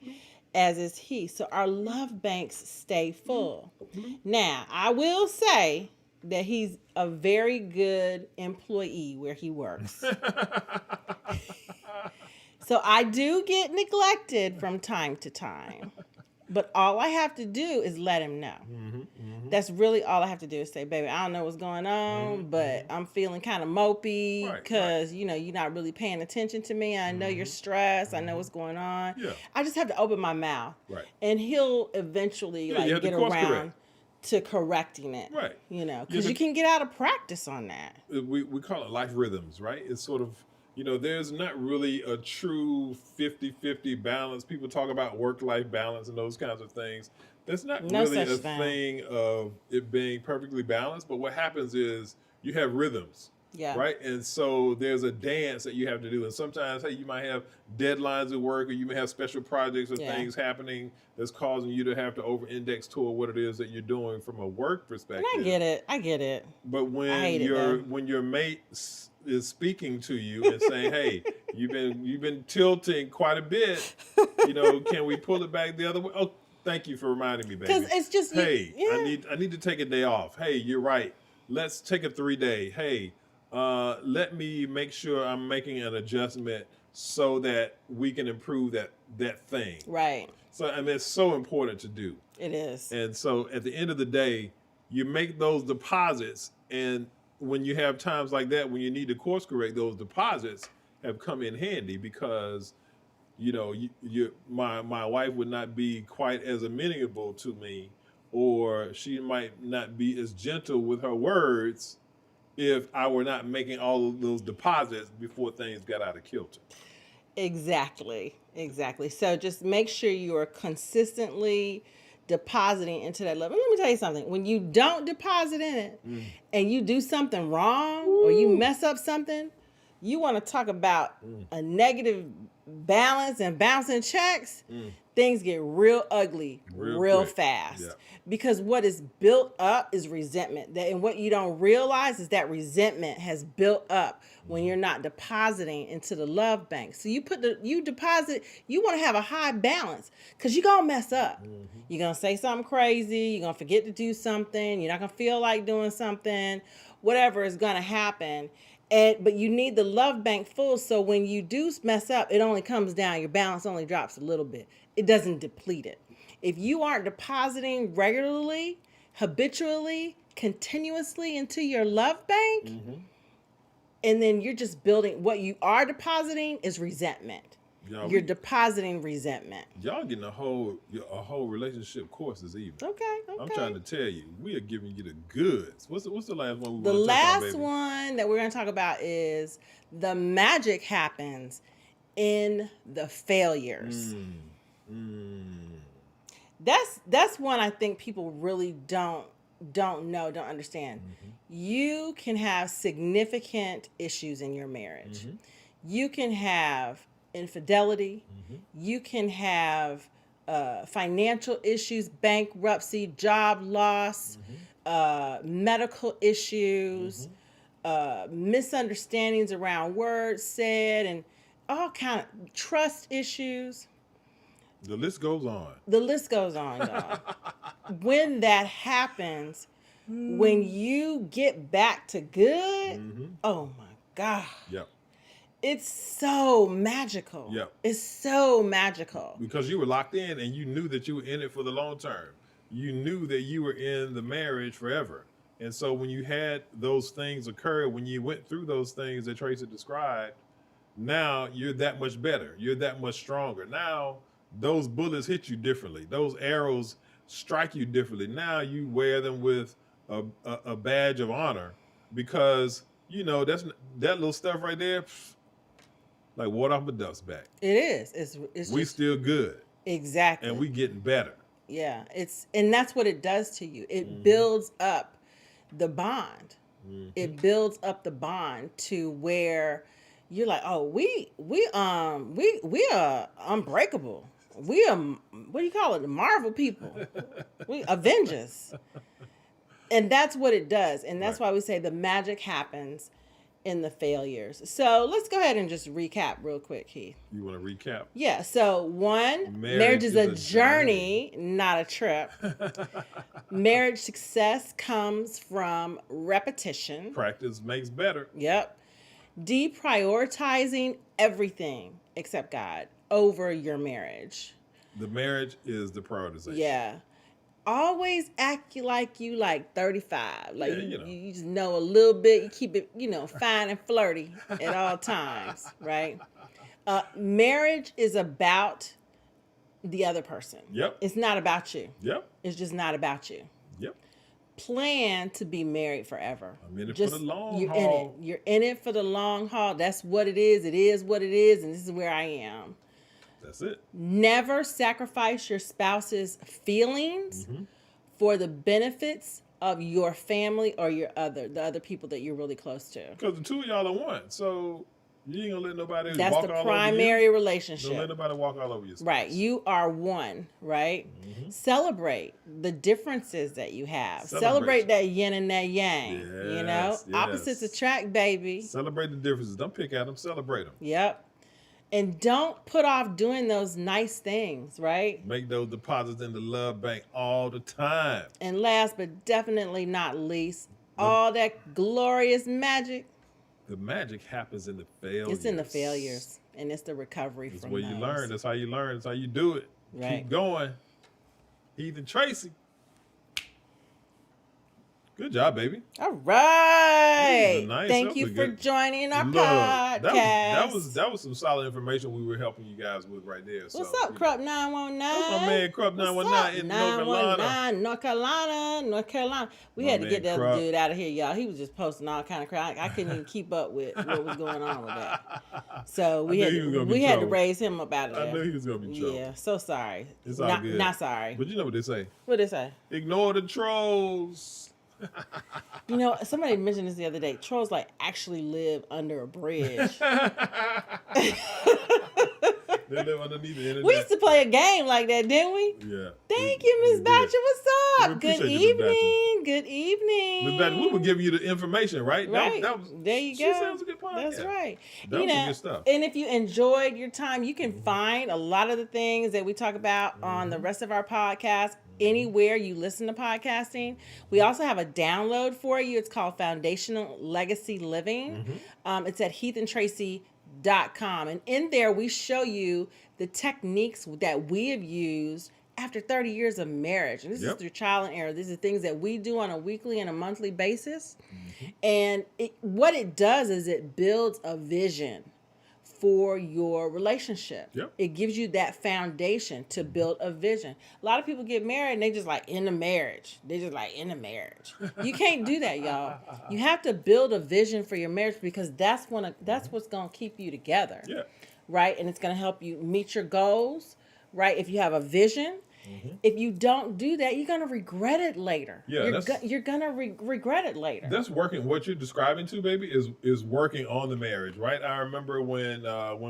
Speaker 1: as is he. So our love banks stay full. Now, I will say that he's a very good employee where he works. So I do get neglected from time to time. But all I have to do is let him know. That's really all I have to do is say, baby, I don't know what's going on, but I'm feeling kind of mopey because, you know, you're not really paying attention to me. I know you're stressed. I know what's going on.
Speaker 2: Yeah.
Speaker 1: I just have to open my mouth.
Speaker 2: Right.
Speaker 1: And he'll eventually get around to correcting it.
Speaker 2: Right.
Speaker 1: You know, because you can get out of practice on that.
Speaker 2: We call it life rhythms, right? It's sort of, you know, there's not really a true 50-50 balance. People talk about work-life balance and those kinds of things. There's not really a thing of it being perfectly balanced. But what happens is you have rhythms.
Speaker 1: Yeah.
Speaker 2: Right. And so there's a dance that you have to do. And sometimes, hey, you might have deadlines at work or you may have special projects or things happening that's causing you to have to over-index toward what it is that you're doing from a work perspective.
Speaker 1: And I get it.
Speaker 2: But when your mate is speaking to you and saying, "Hey, you've been tilting quite a bit. You know, can we pull it back the other way?" Oh, thank you for reminding me, baby.
Speaker 1: Because it's just
Speaker 2: I need to take a day off. Hey, you're right. Let's take a 3-day. Hey, let me make sure I'm making an adjustment so that we can improve that thing.
Speaker 1: Right.
Speaker 2: So I mean, it's so important to do.
Speaker 1: It is.
Speaker 2: And so at the end of the day, you make those deposits, and when you have times like that, when you need to course correct, those deposits have come in handy because my wife would not be quite as amenable to me, or she might not be as gentle with her words if I were not making all of those deposits before things got out of kilter.
Speaker 1: Exactly. So just make sure you are consistently depositing into that level. Let me tell you something. When you don't deposit in it and you do something wrong or you mess up something, you want to talk about a negative balance and bouncing checks, things get real ugly real
Speaker 2: quick.
Speaker 1: fast.
Speaker 2: Yeah.
Speaker 1: Because what is built up is resentment. And what you don't realize is that resentment has built up when you're not depositing into the love bank. So you deposit, you want to have a high balance because you're going to mess up. You're going to say something crazy. You're going to forget to do something. You're not going to feel like doing something. Whatever is going to happen. But you need the love bank full, so when you do mess up, it only comes down. Your balance only drops a little bit. It doesn't deplete it. If you aren't depositing regularly, habitually, continuously into your love bank, and then you're just building, what you are depositing is resentment. You're depositing resentment.
Speaker 2: Y'all getting a whole relationship course this evening.
Speaker 1: Okay.
Speaker 2: I'm trying to tell you, we are giving you the goods. What's the last one?
Speaker 1: The last one that we're going to talk about is the magic happens in the failures. That's one I think people really don't understand. You can have significant issues in your marriage. You can have infidelity. You can have financial issues, bankruptcy, job loss, medical issues, misunderstandings around words said, and all kind of trust issues.
Speaker 2: The list goes on.
Speaker 1: Y'all. When that happens, when you get back to good, oh my God.
Speaker 2: Yep.
Speaker 1: It's so magical.
Speaker 2: Yep.
Speaker 1: It's so magical.
Speaker 2: Because you were locked in and you knew that you were in it for the long term. You knew that you were in the marriage forever. And so when you had those things occur, when you went through those things that Tracy described, now you're that much better. You're that much stronger. Now those bullets hit you differently. Those arrows strike you differently. Now you wear them with a badge of honor because, that little stuff right there, like water off a duck's back.
Speaker 1: It is. It's
Speaker 2: we
Speaker 1: just,
Speaker 2: still good.
Speaker 1: Exactly.
Speaker 2: And we getting better.
Speaker 1: Yeah. And that's what it does to you. It builds up the bond. It builds up the bond to where you're like, oh, we are unbreakable. We are, what do you call it? The Marvel people. We Avengers. And that's what it does. And that's why we say the magic happens in the failures. So let's go ahead and just recap real quick, Keith.
Speaker 2: You want to recap?
Speaker 1: Yeah. So one, marriage is a journey, not a trip. Marriage success comes from repetition.
Speaker 2: Practice makes better.
Speaker 1: Yep. Deprioritizing everything except God over your marriage.
Speaker 2: The marriage is the prioritization.
Speaker 1: Yeah. Always act like you like 35. Like
Speaker 2: yeah,
Speaker 1: you just know a little bit. You keep it, fine and flirty at all times, right? Marriage is about the other person.
Speaker 2: Yep.
Speaker 1: It's not about you.
Speaker 2: Yep.
Speaker 1: It's just not about you.
Speaker 2: Yep.
Speaker 1: Plan to be married forever.
Speaker 2: I'm in it for the long haul.
Speaker 1: In it. You're in it for the long haul. That's what it is. It is what it is, and this is where I am.
Speaker 2: That's it.
Speaker 1: Never sacrifice your spouse's feelings for the benefits of your family or the other people that you're really close to.
Speaker 2: Because the two of y'all are one. So you ain't gonna let nobody walk all over you.
Speaker 1: That's the primary relationship.
Speaker 2: Don't let nobody walk all over you.
Speaker 1: Right. You are one, right? Celebrate the differences that you have. Celebrate that yin and that yang.
Speaker 2: Yes.
Speaker 1: Opposites attract, baby.
Speaker 2: Celebrate the differences. Don't pick at them. Celebrate them.
Speaker 1: Yep. And don't put off doing those nice things, right?
Speaker 2: Make those deposits in the love bank all the time.
Speaker 1: And last but definitely not least, all that glorious magic.
Speaker 2: The magic happens in the failures.
Speaker 1: It's in the failures. And it's the recovery from those.
Speaker 2: That's where you learn. That's how you learn. That's how you do it.
Speaker 1: Right.
Speaker 2: Keep going. Heath and Tracy. Good job, baby.
Speaker 1: All right.
Speaker 2: Ooh, nice.
Speaker 1: Thank
Speaker 2: That
Speaker 1: you
Speaker 2: was
Speaker 1: for
Speaker 2: good.
Speaker 1: joining our
Speaker 2: Look,
Speaker 1: podcast.
Speaker 2: that was some solid information we were helping you guys with right there.
Speaker 1: What's
Speaker 2: So,
Speaker 1: up, Crop 919?
Speaker 2: That's my man Crop
Speaker 1: What's
Speaker 2: 919
Speaker 1: up,
Speaker 2: in North Carolina.
Speaker 1: 919, North Carolina. We
Speaker 2: My
Speaker 1: had to
Speaker 2: man
Speaker 1: get that
Speaker 2: Crop.
Speaker 1: dude out of here, y'all. He was just posting all kind of crap. I couldn't even keep up with what was going on with that. So we had to raise him up out of there.
Speaker 2: I knew he was gonna be trouble.
Speaker 1: Yeah, so sorry.
Speaker 2: It's all good.
Speaker 1: Not sorry.
Speaker 2: But you know what they say?
Speaker 1: What did they say?
Speaker 2: Ignore the trolls.
Speaker 1: You know, somebody mentioned this the other day. Trolls like actually live under a bridge.
Speaker 2: They live underneath the internet.
Speaker 1: We used to play a game like that, didn't we?
Speaker 2: Yeah.
Speaker 1: Thank you, Miss Batcher. What's up?
Speaker 2: We
Speaker 1: Good
Speaker 2: appreciate you, Miss
Speaker 1: evening. Good evening.
Speaker 2: Miss Batcher, we were giving you the information, right?
Speaker 1: Right.
Speaker 2: That was,
Speaker 1: there you
Speaker 2: she
Speaker 1: go.
Speaker 2: sounds a good podcast.
Speaker 1: That's right.
Speaker 2: That was some good stuff.
Speaker 1: And if you enjoyed your time, you can find a lot of the things that we talk about on the rest of our podcast anywhere you listen to podcasting. We also have a download for you. It's called Foundational Legacy Living. It's at heathandtracy.com. And in there, we show you the techniques that we have used after 30 years of marriage. And this is through trial and error. These are things that we do on a weekly and a monthly basis. And what it does is it builds a vision for your relationship. It gives you that foundation to build a vision. A lot of people get married and they just like in the marriage. They just like in the marriage. You can't do that, y'all. You have to build a vision for your marriage because that's what's going to keep you together. Right? And it's going to help you meet your goals, right? If you have a vision, if you don't do that, you're going to regret it later. You're going to regret it later.
Speaker 2: That's working. What you're describing to, baby, is working on the marriage, right? I remember when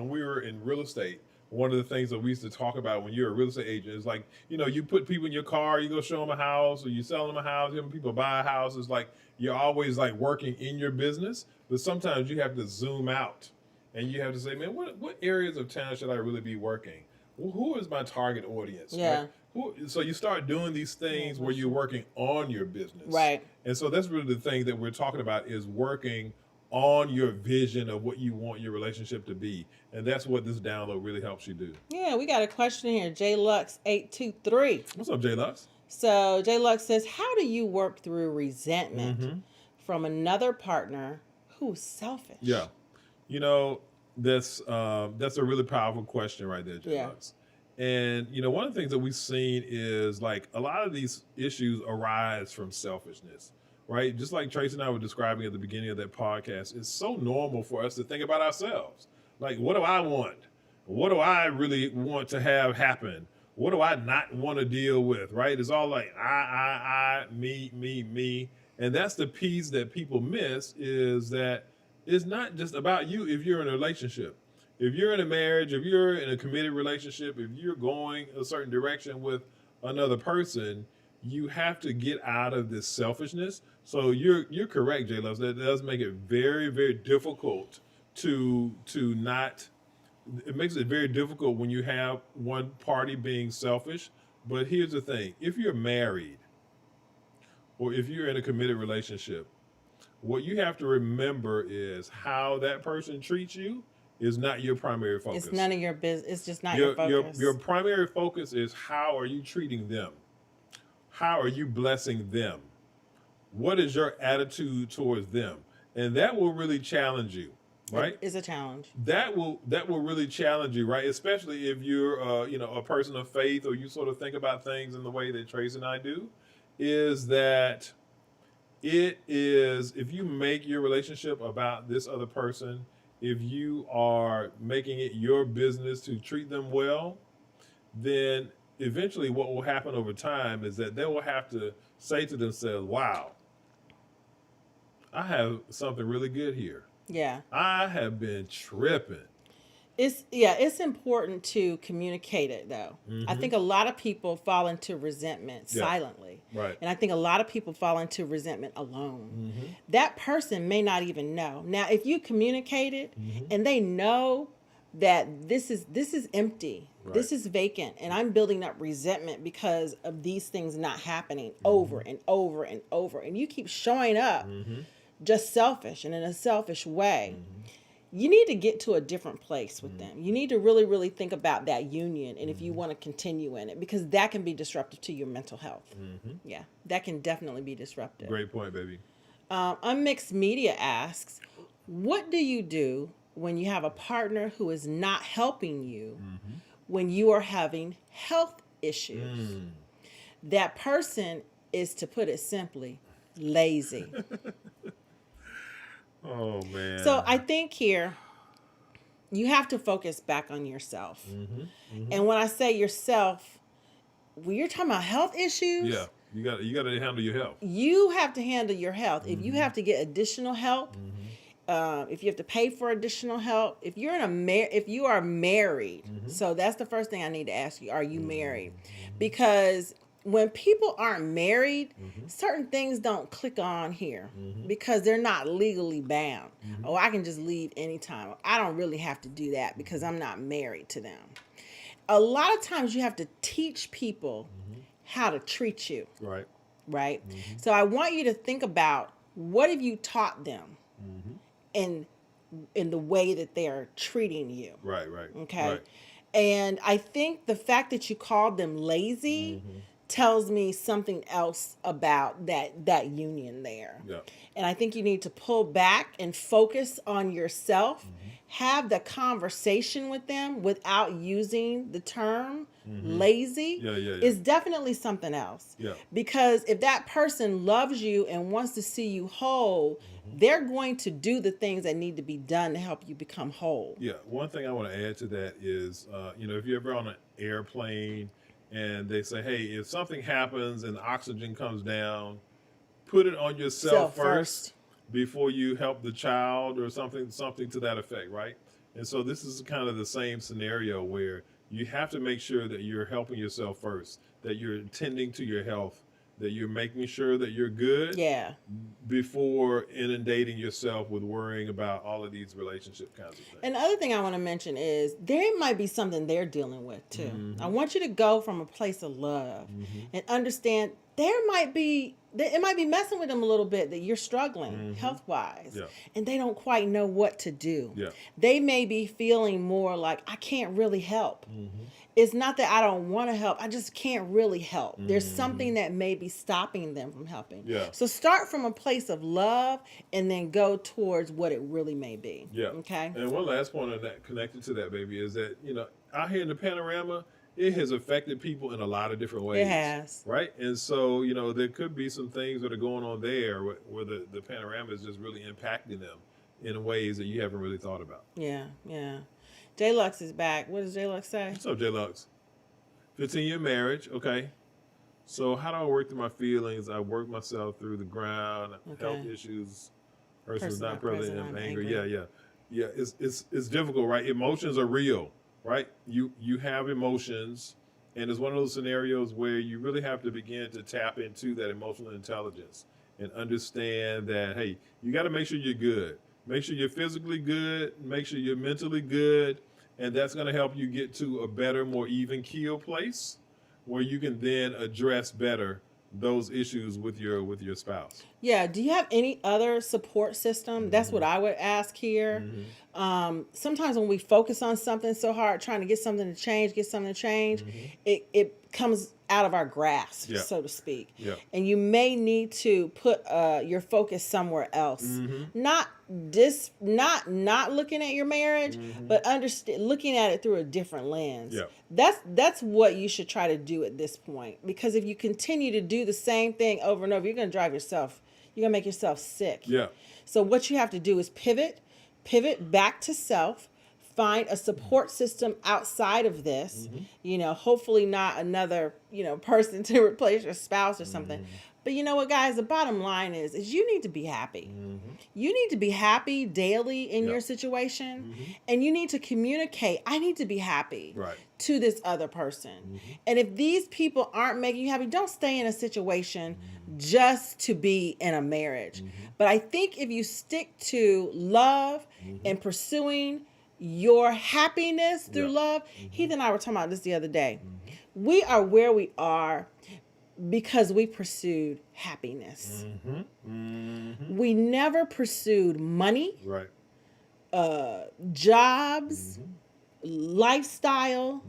Speaker 2: we were in real estate, one of the things that we used to talk about when you're a real estate agent is like, you know, you put people in your car, you go show them a house, or you sell them a house, helping people buy a house. It's like you're always like working in your business, but sometimes you have to zoom out and you have to say, man, what areas of town should I really be working? Well, who is my target audience?
Speaker 1: Yeah.
Speaker 2: Right? So you start doing these things where you're working on your business.
Speaker 1: Right.
Speaker 2: And so that's really the thing that we're talking about is working on your vision of what you want your relationship to be. And that's what this download really helps you do.
Speaker 1: Yeah, we got a question here. JLux823.
Speaker 2: What's up, J Lux?
Speaker 1: So JLux says, how do you work through resentment from another partner who's selfish?
Speaker 2: Yeah. You know, that's a really powerful question right there, J Lux. And, you know, one of the things that we've seen is like a lot of these issues arise from selfishness, right? Just like Tracy and I were describing at the beginning of that podcast, it's so normal for us to think about ourselves. Like, what do I want? What do I really want to have happen? What do I not want to deal with, right? It's all like I, me. And that's the piece that people miss is that it's not just about you if you're in a relationship. If you're in a marriage, if you're in a committed relationship, if you're going a certain direction with another person, you have to get out of this selfishness. So you're correct, J Love. That does make it very, very difficult to not. It makes it very difficult when you have one party being selfish. But here's the thing: if you're married, or if you're in a committed relationship, what you have to remember is how that person treats you is not your primary focus.
Speaker 1: It's none of your business. It's just not your focus.
Speaker 2: Your primary focus is how are you treating them? How are you blessing them? What is your attitude towards them? And that will really challenge you, right?
Speaker 1: It's a challenge.
Speaker 2: That will really challenge you, right? Especially if you're a person of faith or you sort of think about things in the way that Trace and I do, is that it is if you make your relationship about this other person, if you are making it your business to treat them well, then eventually what will happen over time is that they will have to say to themselves, wow, I have something really good here.
Speaker 1: Yeah.
Speaker 2: I have been tripping.
Speaker 1: It's important to communicate it though. I think a lot of people fall into resentment silently.
Speaker 2: Right.
Speaker 1: And I think a lot of people fall into resentment alone. That person may not even know. Now, if you communicate it and they know that this is empty, this is vacant, and I'm building up resentment because of these things not happening over and over and over, and you keep showing up just selfish and in a selfish way. you need to get to a different place with them. You need to really, really think about that union and if you want to continue in it, because that can be disruptive to your mental health. Yeah, that can definitely be disruptive.
Speaker 2: Great point, baby.
Speaker 1: Unmixed Media asks, what do you do when you have a partner who is not helping you when you are having health issues? That person is, to put it simply, lazy.
Speaker 2: Oh, man.
Speaker 1: So I think here you have to focus back on yourself. And when I say yourself, when you're talking about health issues,
Speaker 2: Yeah, you got to handle your health.
Speaker 1: you have to handle your health. If you have to get additional help, if you have to pay for additional help, if you're if you are married, so that's the first thing I need to ask you: are you married? Because when people aren't married, certain things don't click on here because they're not legally bound. Oh, I can just leave anytime. I don't really have to do that because I'm not married to them. A lot of times you have to teach people how to treat you.
Speaker 2: Right.
Speaker 1: Right? So I want you to think about, what have you taught them in the way that they're treating you?
Speaker 2: Right.
Speaker 1: Okay.
Speaker 2: Right.
Speaker 1: And I think the fact that you called them lazy tells me something else about that union there.
Speaker 2: Yeah.
Speaker 1: And I think you need to pull back and focus on yourself. Have the conversation with them without using the term lazy.
Speaker 2: Yeah.
Speaker 1: Is definitely something else.
Speaker 2: Yeah.
Speaker 1: Because if that person loves you and wants to see you whole, they're going to do the things that need to be done to help you become whole.
Speaker 2: Yeah. One thing I want to add to that is, if you're ever on an airplane and they say, hey, if something happens and oxygen comes down, put it on yourself first before you help the child, or something to that effect, right? And so this is kind of the same scenario where you have to make sure that you're helping yourself first, that you're tending to your health, that you're making sure that you're good before inundating yourself with worrying about all of these relationship kinds of things.
Speaker 1: And the other thing I want to mention is there might be something they're dealing with too. I want you to go from a place of love and understand it might be messing with them a little bit, that you're struggling health-wise, and they don't quite know what to do. They may be feeling more like, I can't really help. It's not that I don't want to help, I just can't really help. There's something that may be stopping them from helping. So start from a place of love and then go towards what it really may be. Okay.
Speaker 2: And one last point on that, connected to that, baby, is that, out here in the panorama, it has affected people in a lot of different ways.
Speaker 1: It has.
Speaker 2: Right? And so, there could be some things that are going on there where the panorama is just really impacting them in ways that you haven't really thought about.
Speaker 1: Yeah. J-Lux is back. What does J-Lux say?
Speaker 2: What's up, J-Lux? 15-year marriage, okay. So how do I work through my feelings? I work myself through the ground, health issues, person's not present, I'm angry. Yeah, it's difficult, right? Emotions are real, right? You have emotions, and it's one of those scenarios where you really have to begin to tap into that emotional intelligence and understand that, hey, you got to make sure you're good. Make sure you're physically good, make sure you're mentally good, and that's going to help you get to a better, more even keel place where you can then address better those issues with your spouse.
Speaker 1: Yeah. Do you have any other support system? That's what I would ask here. Sometimes when we focus on something so hard, trying to get something to change, it comes out of our grasp, so to speak. And you may need to put your focus somewhere else. Not looking at your marriage, but looking at it through a different lens. That's what you should try to do at this point. Because if you continue to do the same thing over and over, you're going to make yourself sick. So what you have to do is pivot back to self. Find a support system outside of this, hopefully not another, person to replace your spouse or something. But you know what, guys, the bottom line is you need to be happy. You need to be happy daily in your situation, and you need to communicate, I need to be happy to this other person. And if these people aren't making you happy, don't stay in a situation just to be in a marriage. But I think if you stick to love and pursuing your happiness through love. Heath and I were talking about this the other day. We are where we are because we pursued happiness. We never pursued money. jobs,
Speaker 2: Mm-hmm.
Speaker 1: lifestyle,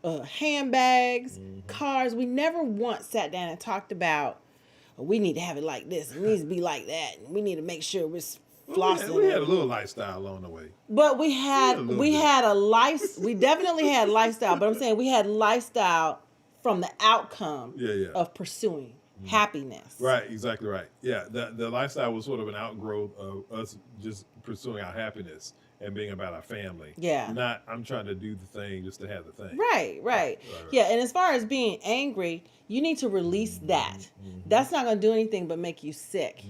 Speaker 1: handbags,
Speaker 2: Mm-hmm.
Speaker 1: cars. We never once sat down and talked about, "Oh, we need to have it like this. It needs to be like that. And we need to make sure we're
Speaker 2: Well,
Speaker 1: flossing."
Speaker 2: we had a little lifestyle along the way.
Speaker 1: But we
Speaker 2: Yeah, a
Speaker 1: had
Speaker 2: little bit.
Speaker 1: a life. We definitely had lifestyle. But I'm saying we had lifestyle from the outcome
Speaker 2: Yeah.
Speaker 1: of pursuing happiness.
Speaker 2: Right, exactly right. Yeah, the lifestyle was sort of an outgrowth of us just pursuing our happiness and being about our family.
Speaker 1: Yeah.
Speaker 2: Not, I'm trying to do the thing just to have the thing.
Speaker 1: Right. Yeah, and as far as being angry, you need to release that. That's not going to do anything but make you sick.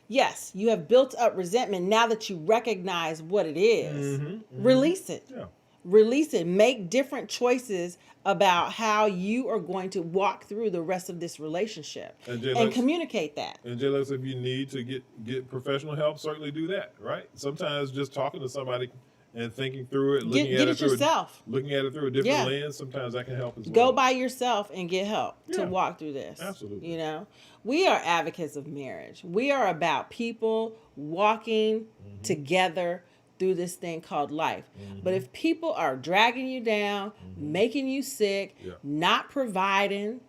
Speaker 1: Yes, you have built up resentment. Now that you recognize what it is, release it.
Speaker 2: Yeah.
Speaker 1: Release it. Make different choices about how you are going to walk through the rest of this relationship and communicate that.
Speaker 2: And J-Lux, if you need to get professional help, certainly do that, right? Sometimes just talking to somebody and thinking through it, looking at it
Speaker 1: yourself.
Speaker 2: Looking at it through a different lens, sometimes that can help as well.
Speaker 1: Go by yourself and get help to walk through this.
Speaker 2: Absolutely.
Speaker 1: You know, we are advocates of marriage. We are about people walking together through this thing called life. But if people are dragging you down, making you sick, not providing,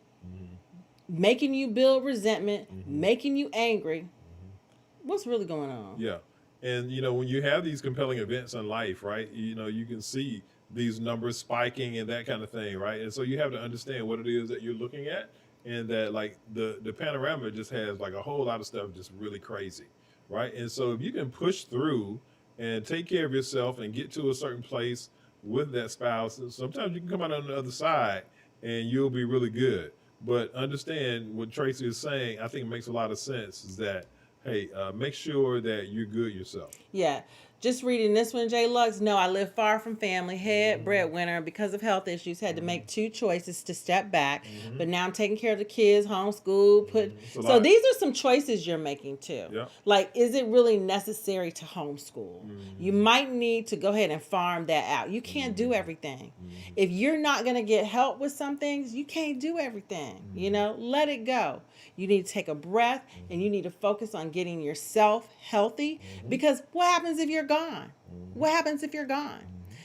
Speaker 1: making you build resentment, making you angry, what's really going on?
Speaker 2: Yeah. And, when you have these compelling events in life, right, you can see these numbers spiking and that kind of thing, right? And so you have to understand what it is that you're looking at, and that, like, the panorama just has, like, a whole lot of stuff just really crazy, right? And so if you can push through and take care of yourself and get to a certain place with that spouse, sometimes you can come out on the other side and you'll be really good. But understand what Tracy is saying, I think it makes a lot of sense, is that, hey, make sure that you're good yourself.
Speaker 1: Yeah. Just reading this one, J. Lux. No, I live far from family, head breadwinner. Because of health issues, had to make two choices to step back. But now I'm taking care of the kids, homeschool. So these are some choices you're making too.
Speaker 2: Yeah.
Speaker 1: Like, is it really necessary to homeschool? You might need to go ahead and farm that out. You can't do everything. If you're not going to get help with some things, you can't do everything. Let it go. You need to take a breath and you need to focus on getting yourself healthy, because what happens if you're gone? What happens if you're gone?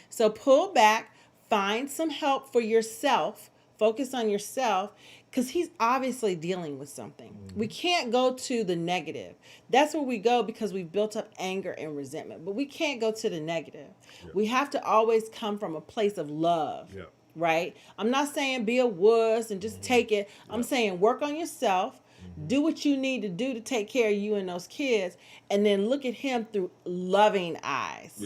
Speaker 1: So pull back, find some help for yourself, focus on yourself, because he's obviously dealing with something. We can't go to the negative. That's where we go because we've built up anger and resentment, but we can't go to the negative. We have to always come from a place of love. Right? I'm not saying be a wuss and just take it. I'm saying work on yourself. Do what you need to do to take care of you and those kids, and then look at him through loving eyes.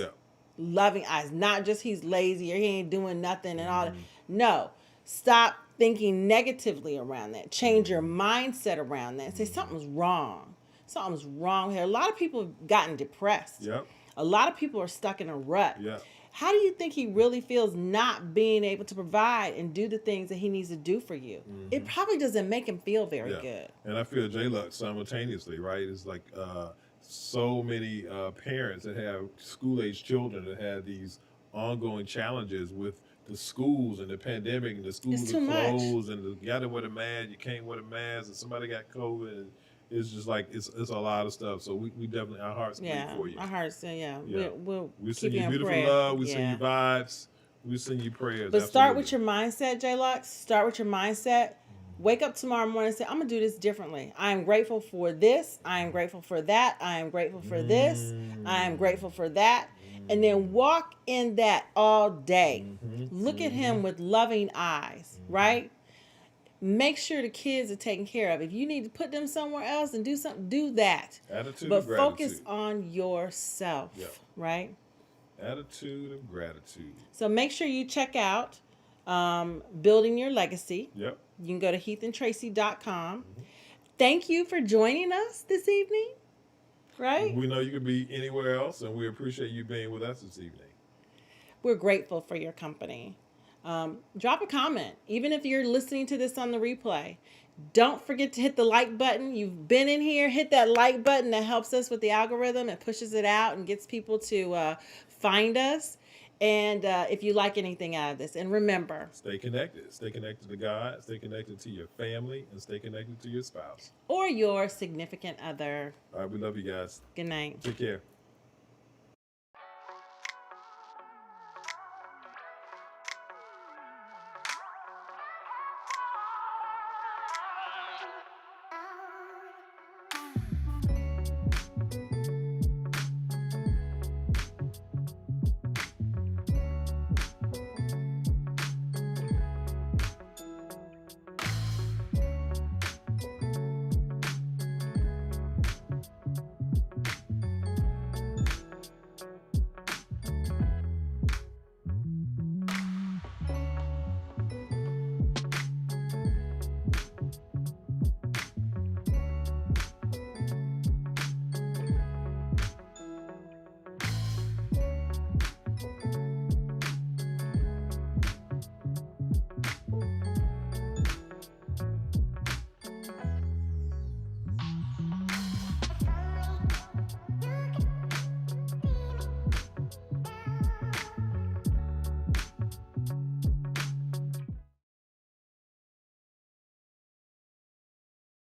Speaker 1: Loving eyes, not just he's lazy or he ain't doing nothing and all that. No, stop thinking negatively around that. Change your mindset around that and say something's wrong. Something's wrong here. A lot of people have gotten depressed. A lot of people are stuck in a rut. How do you think he really feels not being able to provide and do the things that he needs to do for you? It probably doesn't make him feel very good.
Speaker 2: And I feel J-Lux simultaneously, right? It's like so many parents that have school-age children that have these ongoing challenges with the schools and the pandemic, and the schools are closed, and you got to wear a mask, you can't wear a mask, and somebody got COVID, and it's just like it's a lot of stuff. So we definitely, our hearts bleed for you.
Speaker 1: Our hearts, we'll
Speaker 2: we
Speaker 1: keep
Speaker 2: send
Speaker 1: you
Speaker 2: you
Speaker 1: in
Speaker 2: beautiful
Speaker 1: prayer.
Speaker 2: love. We send you vibes. We send you prayers.
Speaker 1: But start with your mindset, J-Lux. Start with your mindset. Wake up tomorrow morning and say, I'm going to do this differently. I am grateful for this. I am grateful for that. I am grateful for this. I am grateful for that. And then walk in that all day. Look at him with loving eyes, right? Make sure the kids are taken care of. If you need to put them somewhere else and do something, do that.
Speaker 2: Attitude
Speaker 1: but
Speaker 2: of gratitude.
Speaker 1: Focus on yourself, right?
Speaker 2: Attitude of gratitude.
Speaker 1: So make sure you check out Building Your Legacy.
Speaker 2: You
Speaker 1: can go to heathandtracy.com. Thank you for joining us this evening, right?
Speaker 2: We know you could be anywhere else, and we appreciate you being with us this evening.
Speaker 1: We're grateful for your company. Drop a comment, even if you're listening to this on the replay. Don't forget to hit the like button. You've been in here, hit that like button. That helps us with the algorithm. It pushes it out and gets people to find us. And if you like anything out of this, and remember,
Speaker 2: stay connected. Stay connected to God. Stay connected to your family, and stay connected to your spouse
Speaker 1: or your significant other.
Speaker 2: All right, we love you guys.
Speaker 1: Good night.
Speaker 2: Take care.